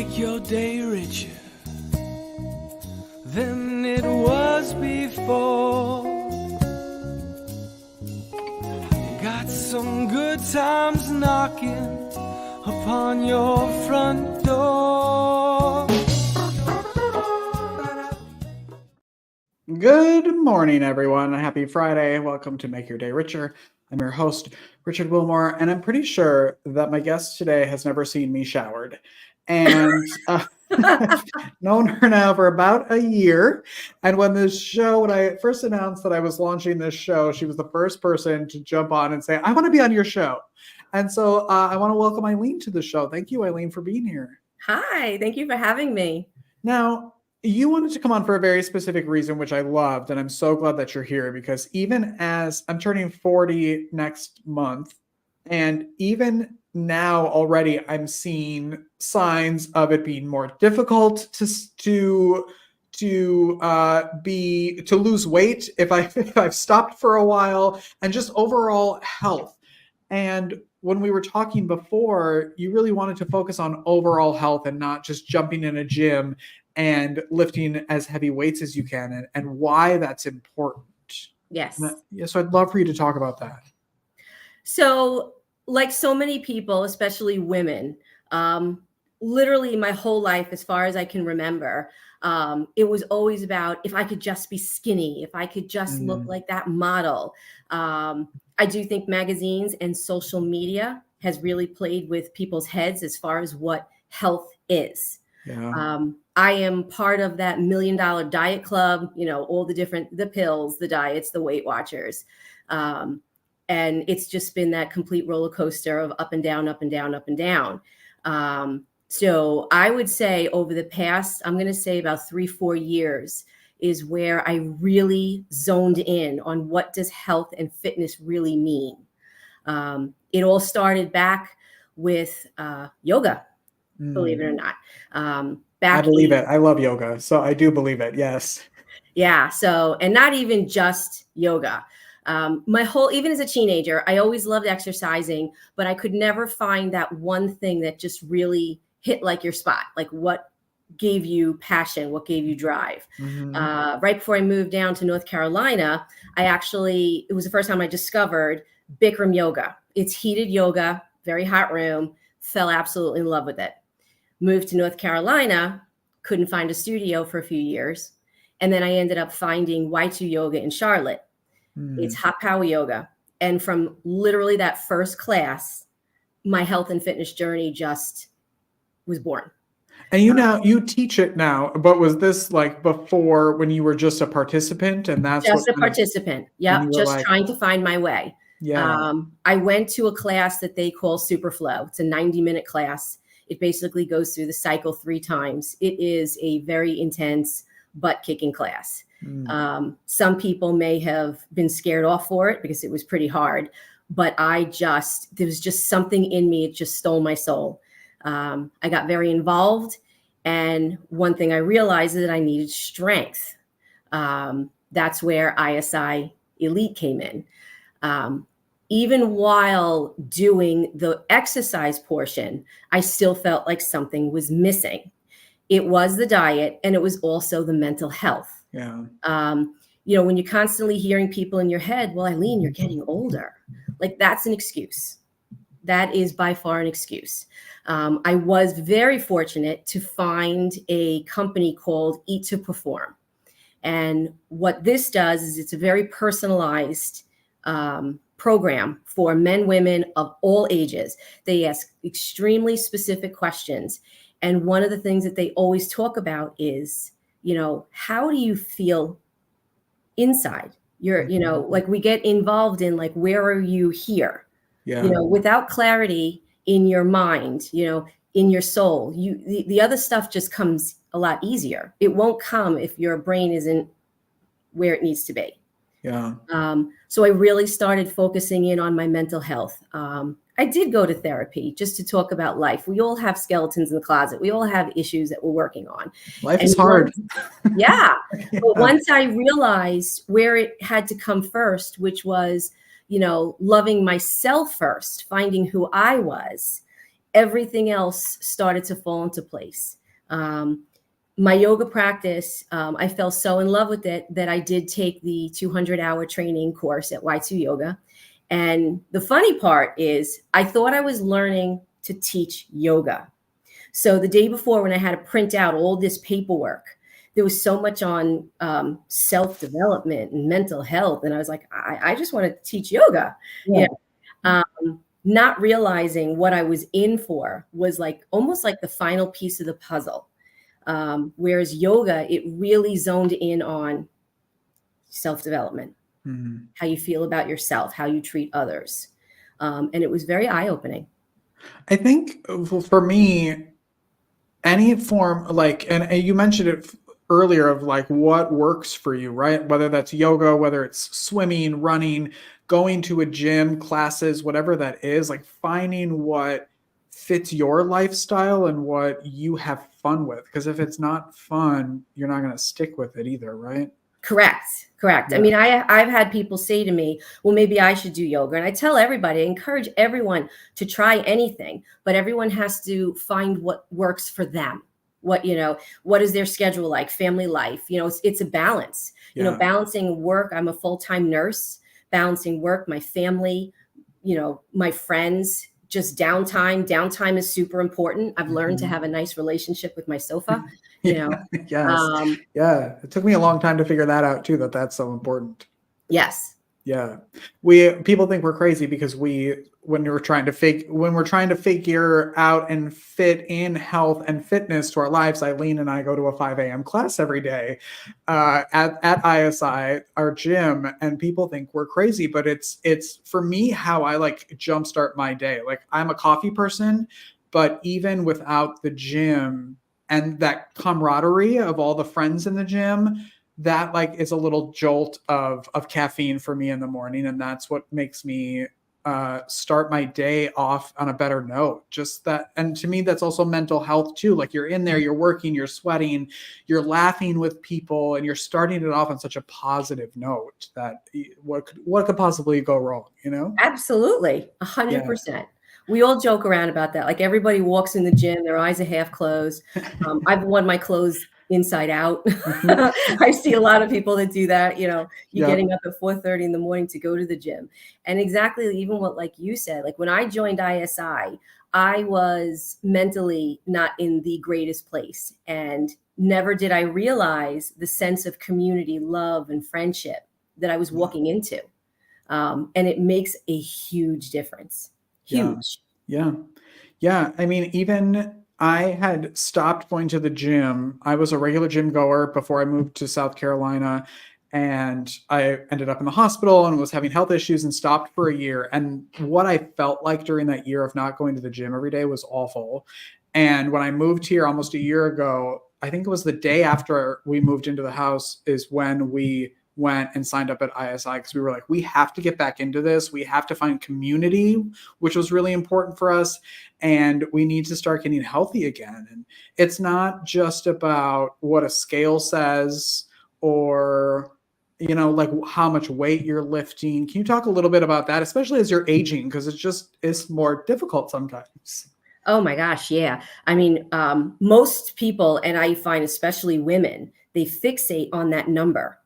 make your day richer than it was before. Got some good times knocking upon your front door. Good morning, everyone. Happy Friday. Welcome to Make Your Day Richer. I'm your host, Richard Wilmore, and I'm pretty sure that my guest today has never seen me showered. And I've known her now for about a year. And when I first announced that I was launching this show, she was the first person to jump on and say, I want to be on your show. And so I want to welcome Ilene to the show. Thank you, Ilene, for being here. Hi, thank you for having me. Now, you wanted to come on for a very specific reason, which I loved, and I'm so glad that you're here because even as I'm turning 40 next month, and even now already I'm seeing signs of it being more difficult to lose weight if I've stopped for a while, and just overall health. And when we were talking before, you really wanted to focus on overall health and not just jumping in a gym and lifting as heavy weights as you can, and why that's important. Yes. So I'd love for you to talk about that. So, like so many people, especially women, literally my whole life, as far as I can remember, it was always about if I could just be skinny, if I could just look like that model. I do think magazines and social media has really played with people's heads as far as what health is. Yeah. I am part of that $1 Million Diet Club, all the pills, the diets, the Weight Watchers. And it's just been that complete roller coaster of up and down, up and down, up and down. So I would say over the past, I'm going to say about 3-4 years is where I really zoned in on what does health and fitness really mean. It all started back with yoga, believe it or not. I believe it. I love yoga, so I do believe it. Yes. Yeah. So, and not even just yoga. Even as a teenager, I always loved exercising, but I could never find that one thing that just really hit like your spot, like what gave you passion, what gave you drive. Right before I moved down to North Carolina, it was the first time I discovered Bikram yoga. It's heated yoga, very hot room, fell absolutely in love with it. Moved to North Carolina, couldn't find a studio for a few years. And then I ended up finding Y2 Yoga in Charlotte. It's hot power yoga. And from literally that first class, my health and fitness journey just was born. And you teach it now, but was this like before when you were just a participant? And that's just a participant. Yeah, just trying to find my way. Yeah. I went to a class that they call Superflow. It's a 90-minute class. It basically goes through the cycle 3 times. It is a very intense butt-kicking class. Some people may have been scared off for it because it was pretty hard, but there was just something in me. It just stole my soul. I got very involved. And one thing I realized is that I needed strength. That's where ISI Elite came in. Even while doing the exercise portion, I still felt like something was missing. It was the diet, and it was also the mental health. Yeah. When you're constantly hearing people in your head, well, Ilene, you're getting older. Like, that's an excuse. That is by far an excuse. I was very fortunate to find a company called Eat to Perform. And what this does is it's a very personalized program for men, women of all ages. They ask extremely specific questions. And one of the things that they always talk about is, how do you feel inside? Like we get involved in like, where are you here? Yeah. Without clarity in your mind, in your soul, the other stuff just comes a lot easier. It won't come if your brain isn't where it needs to be. Yeah. So I really started focusing in on my mental health. I did go to therapy just to talk about life. We all have skeletons in the closet. We all have issues that we're working on. Life is hard. Yeah. But once I realized where it had to come first, which was, loving myself first, finding who I was, everything else started to fall into place. My yoga practice, I fell so in love with it that I did take the 200-hour training course at Y2 Yoga. And the funny part is I thought I was learning to teach yoga. So the day before, when I had to print out all this paperwork, there was so much on self-development and mental health. And I was like, I just want to teach yoga. Yeah. Not realizing what I was in for was like almost like the final piece of the puzzle. Whereas yoga, it really zoned in on self-development, how you feel about yourself, how you treat others. And it was very eye-opening. I think for me, any form, like, and you mentioned it earlier, of like what works for you, right? Whether that's yoga, whether it's swimming, running, going to a gym, classes, whatever that is, like finding what fits your lifestyle and what you have fun with. Because if it's not fun, you're not going to stick with it either, right? Correct. Yeah. I mean, I've had people say to me, well, maybe I should do yoga. And I tell everybody, I encourage everyone to try anything, but everyone has to find what works for them. What is their schedule like, family life? It's a balance, balancing work. I'm a full-time nurse, balancing work, my family, my friends, just downtime. Downtime is super important. I've learned to have a nice relationship with my sofa, Yes. Yeah. It took me a long time to figure that out too, that's so important. Yes. Yeah. People think we're crazy because when we're trying to figure out and fit in health and fitness to our lives, Eileen and I go to a 5 a.m. class every day at ISI, our gym, and people think we're crazy, but it's for me how I like jumpstart my day. Like, I'm a coffee person, but even without the gym and that camaraderie of all the friends in the gym, that like is a little jolt of caffeine for me in the morning. And that's what makes me start my day off on a better note. Just that. And to me, that's also mental health too. Like, you're in there, you're working, you're sweating, you're laughing with people, and you're starting it off on such a positive note that what could possibly go wrong, Absolutely. 100%. We all joke around about that. Like, everybody walks in the gym, their eyes are half closed. I've worn my clothes inside out. I see a lot of people that do that. You're getting up at 4:30 in the morning to go to the gym. And exactly, even what, like you said, like when I joined ISI, I was mentally not in the greatest place, and never did I realize the sense of community, love, and friendship that I was walking into. And it makes a huge difference. Huge. Yeah. I mean, even I had stopped going to the gym. I was a regular gym goer before I moved to South Carolina, and I ended up in the hospital and was having health issues and stopped for a year. And what I felt like during that year of not going to the gym every day was awful. And when I moved here almost a year ago, I think it was the day after we moved into the house, is when we went and signed up at ISI, because we were like, we have to get back into this. We have to find community, which was really important for us. And we need to start getting healthy again. And it's not just about what a scale says or, like how much weight you're lifting. Can you talk a little bit about that, especially as you're aging? Because it's more difficult sometimes. Oh my gosh. Yeah. I mean, most people, and I find especially women, they fixate on that number.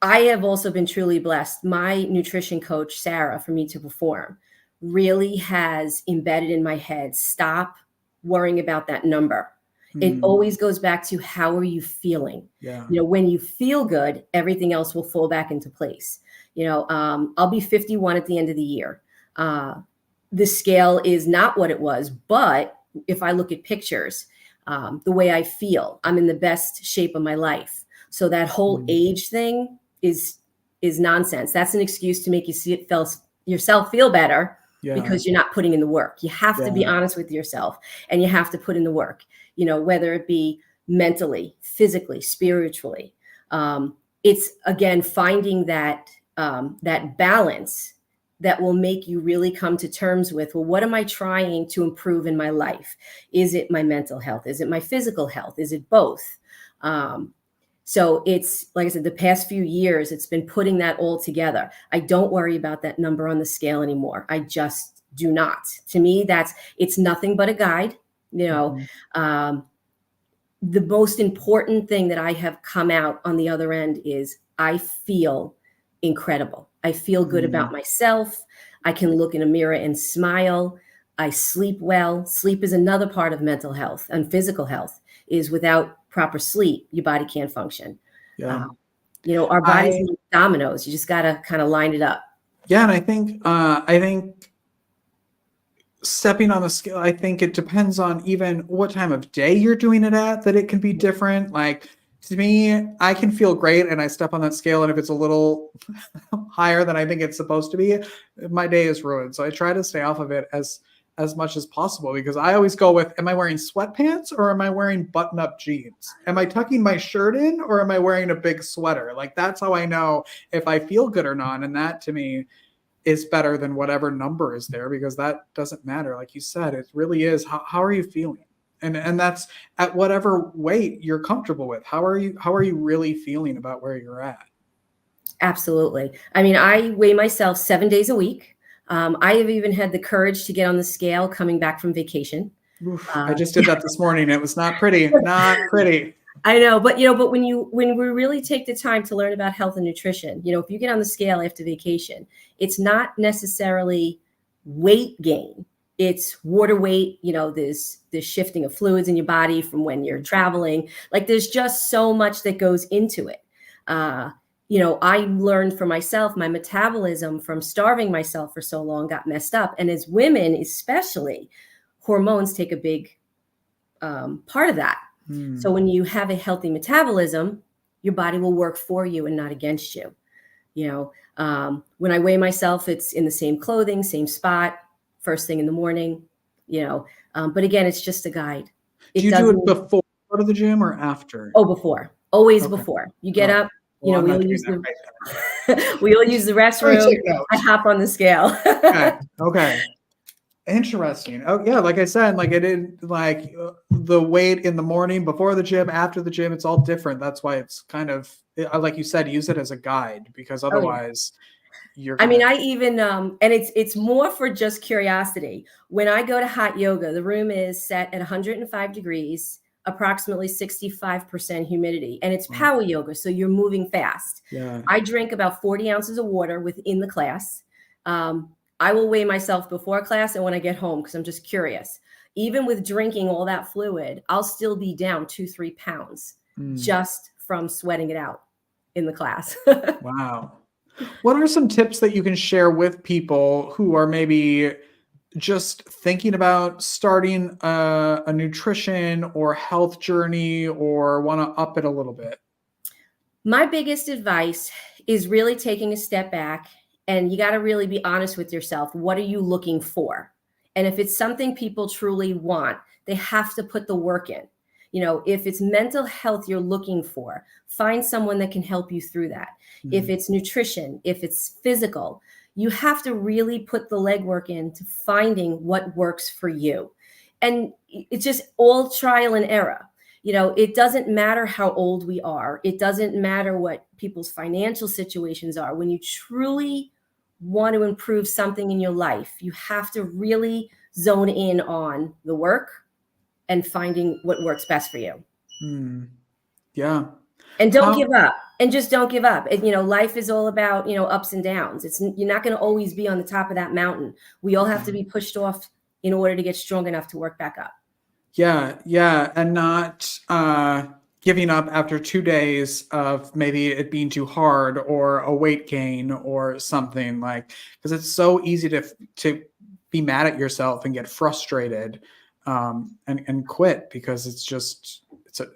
I have also been truly blessed. My nutrition coach, Sarah, from Me to Perform, really has embedded in my head, stop worrying about that number. It always goes back to, how are you feeling? Yeah. When you feel good, everything else will fall back into place. I'll be 51 at the end of the year. The scale is not what it was, but if I look at pictures, the way I feel, I'm in the best shape of my life. So that whole age thing is nonsense. That's an excuse to make yourself feel better, because you're not putting in the work. You have to be honest with yourself, and you have to put in the work, whether it be mentally, physically, spiritually. It's, again, finding that balance that will make you really come to terms with, well, what am I trying to improve in my life? Is it my mental health? Is it my physical health? Is it both? So it's, like I said, the past few years, it's been putting that all together. I don't worry about that number on the scale anymore. I just do not. To me, it's nothing but a guide. The most important thing that I have come out on the other end is I feel incredible. I feel good about myself. I can look in a mirror and smile. I sleep well. Sleep is another part of mental health and physical health. Is without proper sleep, your body can't function. Yeah. Our bodies need dominoes. You just got to kind of line it up. Yeah. And I think stepping on the scale, I think it depends on even what time of day you're doing it at, that it can be different. Like, to me, I can feel great and I step on that scale, and if it's a little higher than I think it's supposed to be, my day is ruined. So I try to stay off of it as much as possible, because I always go with, am I wearing sweatpants or am I wearing button-up jeans? Am I tucking my shirt in or am I wearing a big sweater? Like, that's how I know if I feel good or not. And that, to me, is better than whatever number is there, because that doesn't matter. Like you said, it really is, how are you feeling? And that's at whatever weight you're comfortable with. How are you really feeling about where you're at? Absolutely. I mean, I weigh myself 7 days a week. I have even had the courage to get on the scale coming back from vacation. Oof, I just did that this morning. It was not pretty, not pretty. I know, but when we really take the time to learn about health and nutrition, if you get on the scale after vacation, it's not necessarily weight gain. It's water weight. There's shifting of fluids in your body from when you're traveling. Like, there's just so much that goes into it. I learned for myself, my metabolism from starving myself for so long got messed up. And as women, especially, hormones take a big part of that. So when you have a healthy metabolism, your body will work for you and not against you. When I weigh myself, it's in the same clothing, same spot, first thing in the morning, but again, it's just a guide. Do you do it before you go to the gym or after? Oh, before. Always before. You get up, we all use the restroom. I hop on the scale. Okay. Interesting. Oh yeah, like I said, like it is, like the weight in the morning before the gym, after the gym, it's all different. That's why it's kind of, like you said, use it as a guide, because otherwise I even and it's more for just curiosity. When I go to hot yoga, the room is set at 105 degrees, approximately 65% humidity, and it's power yoga, so you're moving fast. Yeah. I drink about 40 ounces of water within the class. I will weigh myself before class and when I get home, because I'm just curious. Even with drinking all that fluid, I'll still be down 2-3 pounds just from sweating it out in the class. Wow. What are some tips that you can share with people who are maybe just thinking about starting a nutrition or health journey, or want to up it a little bit? My biggest advice is really taking a step back, and you got to really be honest with yourself. What are you looking for? And if it's something people truly want, they have to put the work in. If it's mental health you're looking for, find someone that can help you through that. If it's nutrition, if it's physical, you have to really put the legwork into finding what works for you. And it's just all trial and error. It doesn't matter how old we are. It doesn't matter what people's financial situations are. When you truly want to improve something in your life, you have to really zone in on the work and finding what works best for you. Yeah. And don't give up. And just don't give up. And, life is all about, ups and downs. You're not going to always be on the top of that mountain. We all have to be pushed off in order to get strong enough to work back up. Yeah. Yeah. And not giving up after 2 days of maybe it being too hard or a weight gain or something, like, because it's so easy to be mad at yourself and get frustrated and quit, because it's just,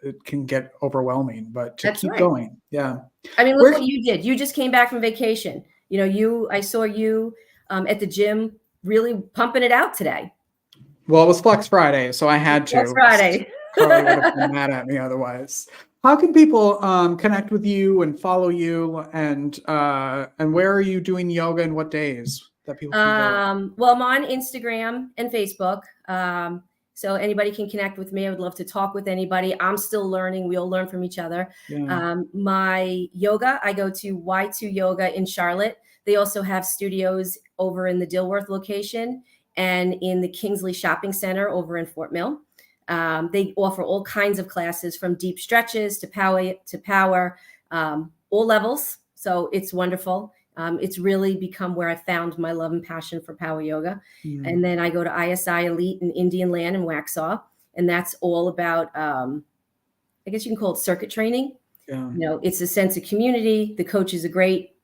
it can get overwhelming, but to keep going. Yeah. I mean, look what you did. You just came back from vacation. I saw you at the gym really pumping it out today. Well, it was Flex Friday, so I had to. Flex Friday. Probably would have been mad at me otherwise. How can people connect with you and follow you, and where are you doing yoga and what days that people can go? Well, I'm on Instagram and Facebook. So anybody can connect with me. I would love to talk with anybody. I'm still learning. We all learn from each other. Yeah. My yoga, I go to Y2 Yoga in Charlotte. They also have studios over in the Dilworth location. and in the Kingsley Shopping Center over in Fort Mill. They offer all kinds of classes from deep stretches to power, all levels. So it's wonderful. It's really become where I found my love and passion for power yoga. And then I go to ISI Elite in Indian Land and Waxhaw. And that's all about, I guess you can call it circuit training. Yeah. You know, it's a sense of community. The coaches are great.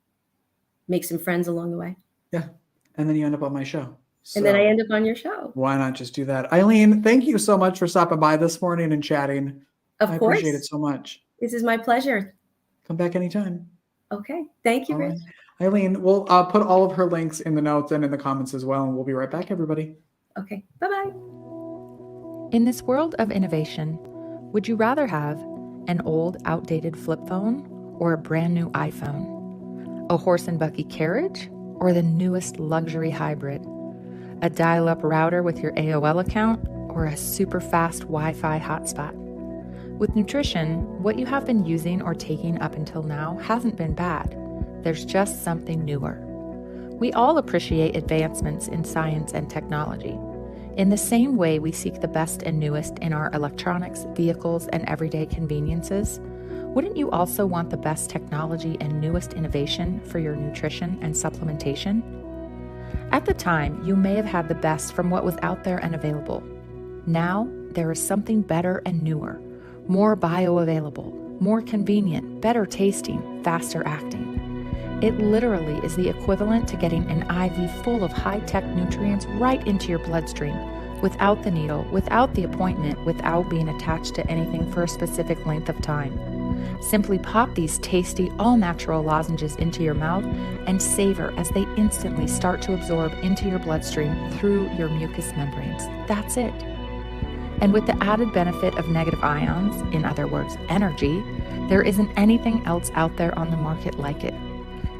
Make some friends along the way. Yeah. And then you end up on my show. And then I end up on your show. Why not just do that? Ilene, thank you so much for stopping by this morning and chatting. Of course. I appreciate it so much. This is my pleasure. Come back anytime. Okay. Thank you, Rich. Right. Ilene, we'll put all of her links in the notes and in the comments as well, and we'll be right back, everybody. Okay. Bye-bye. In this world of innovation, would you rather have an old, outdated flip phone or a brand new iPhone? A horse and buggy carriage or the newest luxury hybrid? A dial-up router with your AOL account or a super fast Wi-Fi hotspot? With nutrition, what you have been using or taking up until now hasn't been bad. There's just something newer. We all appreciate advancements in science and technology. In the same way we seek the best and newest in our electronics, vehicles, and everyday conveniences, wouldn't you also want the best technology and newest innovation for your nutrition and supplementation? At the time, you may have had the best from what was out there and available. Now, there is something better and newer, more bioavailable, more convenient, better tasting, faster acting. It literally is the equivalent to getting an IV full of high-tech nutrients right into your bloodstream, without the needle, without the appointment, without being attached to anything for a specific length of time. Simply pop these tasty, all-natural lozenges into your mouth and savor as they instantly start to absorb into your bloodstream through your mucous membranes. That's it. And with the added benefit of negative ions, in other words, energy, there isn't anything else out there on the market like it.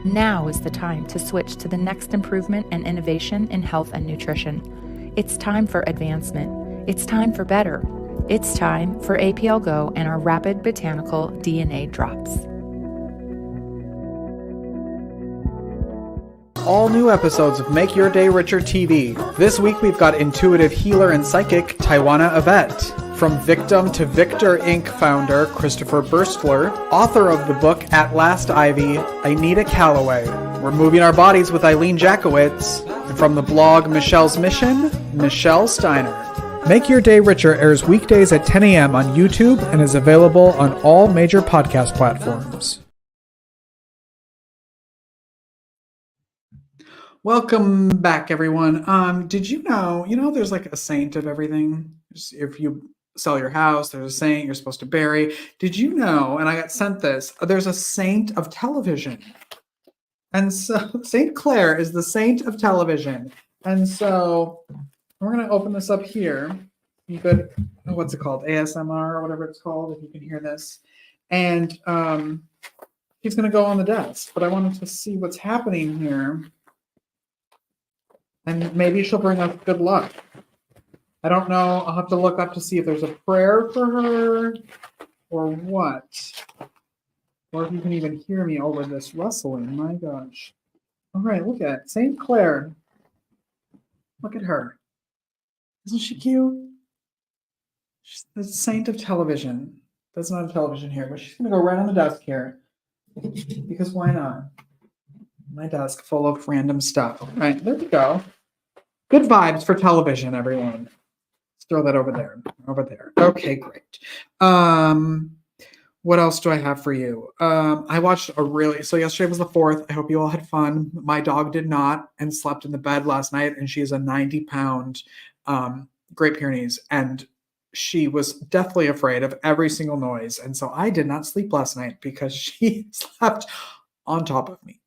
Now is the time to switch to the next improvement and innovation in health and nutrition. It's time for advancement. It's time for better. It's time for APL Go and our Rapid Botanical DNA Drops. All new episodes of Make Your Day Richer TV. This week we've got intuitive healer and psychic Taiwana Yvette. From Victim to Victor Inc. founder Christopher Burstler, author of the book At Last Ivy, Anita Calloway. We're moving our bodies with Ilene Jackowitz. And from the blog Michelle's Mission, Michelle Steiner. Make Your Day Richer airs weekdays at 10 a.m. on YouTube and is available on all major podcast platforms. Welcome back, everyone. Did you know there's like a saint of everything? If you sell your house, there's a saint you're supposed to bury. Did you know, and I got sent this, there's a saint of television. And so Saint Clair is the saint of television. And so we're going to open this up here. You could, what's it called? ASMR or whatever it's called, if you can hear this. And he's going to go on the desk. But I wanted to see what's happening here. And maybe she'll bring us good luck. I don't know. I'll have to look up to see if there's a prayer for her or what. Or if you can even hear me over this rustling. My gosh. All right, look at it. St. Clair. Look at her. Isn't she cute? She's the saint of television. That's not a television here, but she's going to go right on the desk here. Because why not? My desk full of random stuff. All right, there we go. Good vibes for television, everyone. Let's throw that over there. Over there. Okay, great. What else do I have for you? I watched so yesterday was the 4th. I hope you all had fun. My dog did not and slept in the bed last night, and she's a 90-pound Great Pyrenees, and she was deathly afraid of every single noise. And so I did not sleep last night because she slept on top of me.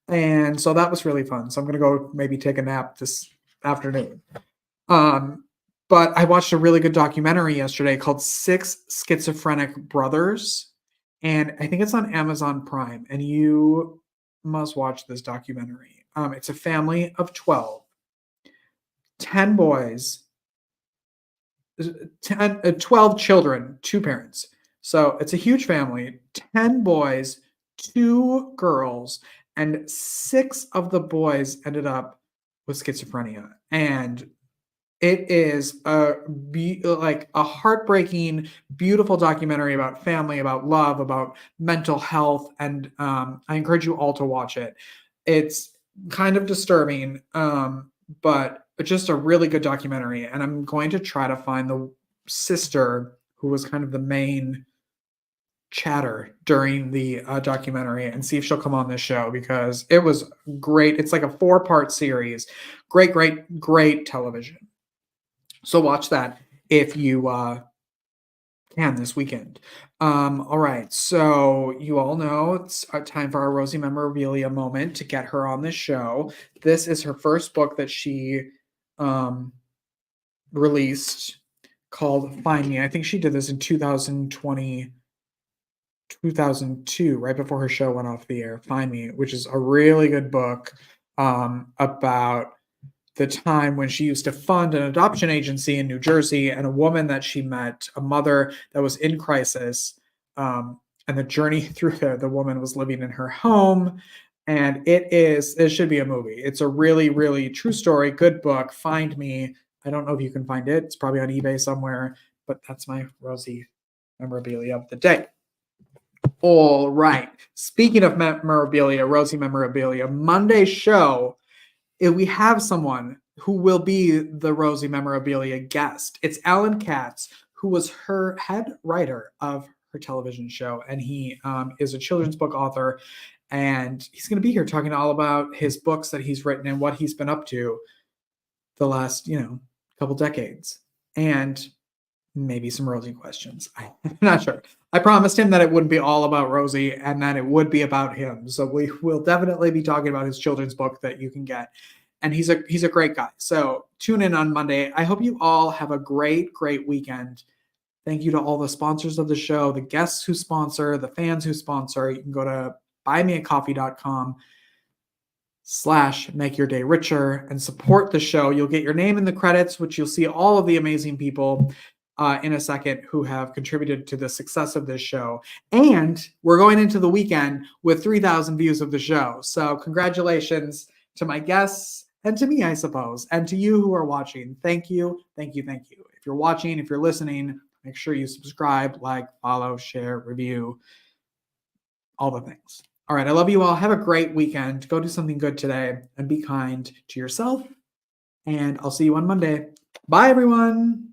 And so that was really fun. So I'm going to go maybe take a nap this afternoon. But I watched a really good documentary yesterday called 6 Schizophrenic Brothers. And I think it's on Amazon Prime. And you must watch this documentary. It's a family of 12. 10 boys. 12 children, 2 parents. So it's a huge family. 10 boys, 2 girls. And 6 of the boys ended up with schizophrenia. And it is like a heartbreaking, beautiful documentary about family, about love, about mental health. And I encourage you all to watch it. It's kind of disturbing, but just a really good documentary. And I'm going to try to find the sister who was kind of the main chatter during the documentary and see if she'll come on this show, because it was great. It's like a 4-part series. Great television. So watch that if you can this weekend. All right. So you all know it's time for our Rosie memorabilia moment to get her on the show. This is her first book that she released, called Find Me. I think she did this in 2002, right before her show went off the air. Find Me, which is a really good book about the time when she used to fund an adoption agency in New Jersey, and a woman that she met, a mother that was in crisis, and the journey through there. The woman was living in her home, and it should be a movie. It's a really true story, good book. Find Me. I don't know if you can find it. It's probably on eBay somewhere, but that's my Rosie memorabilia of the day. All right. Speaking of memorabilia, Rosie memorabilia, Monday's show, we have someone who will be the Rosie memorabilia guest. It's Alan Katz, who was her head writer of her television show, and he is a children's book author, and he's going to be here talking all about his books that he's written and what he's been up to the last, couple decades, and maybe some Rosie questions. I'm not sure. I promised him that it wouldn't be all about Rosie and that it would be about him. So we will definitely be talking about his children's book that you can get. And he's a great guy. So tune in on Monday. I hope you all have a great weekend. Thank you to all the sponsors of the show, the guests who sponsor, the fans who sponsor. You can go to buymeacoffee.com/makeyourdayricher and support the show. You'll get your name in the credits, which you'll see all of the amazing people in a second who have contributed to the success of this show. And we're going into the weekend with 3,000 views of the show. So congratulations to my guests and to me, I suppose, and to you who are watching. Thank you. If you're watching, if you're listening, make sure you subscribe, like, follow, share, review, all the things. All right. I love you all. Have a great weekend. Go do something good today and be kind to yourself. And I'll see you on Monday. Bye, everyone.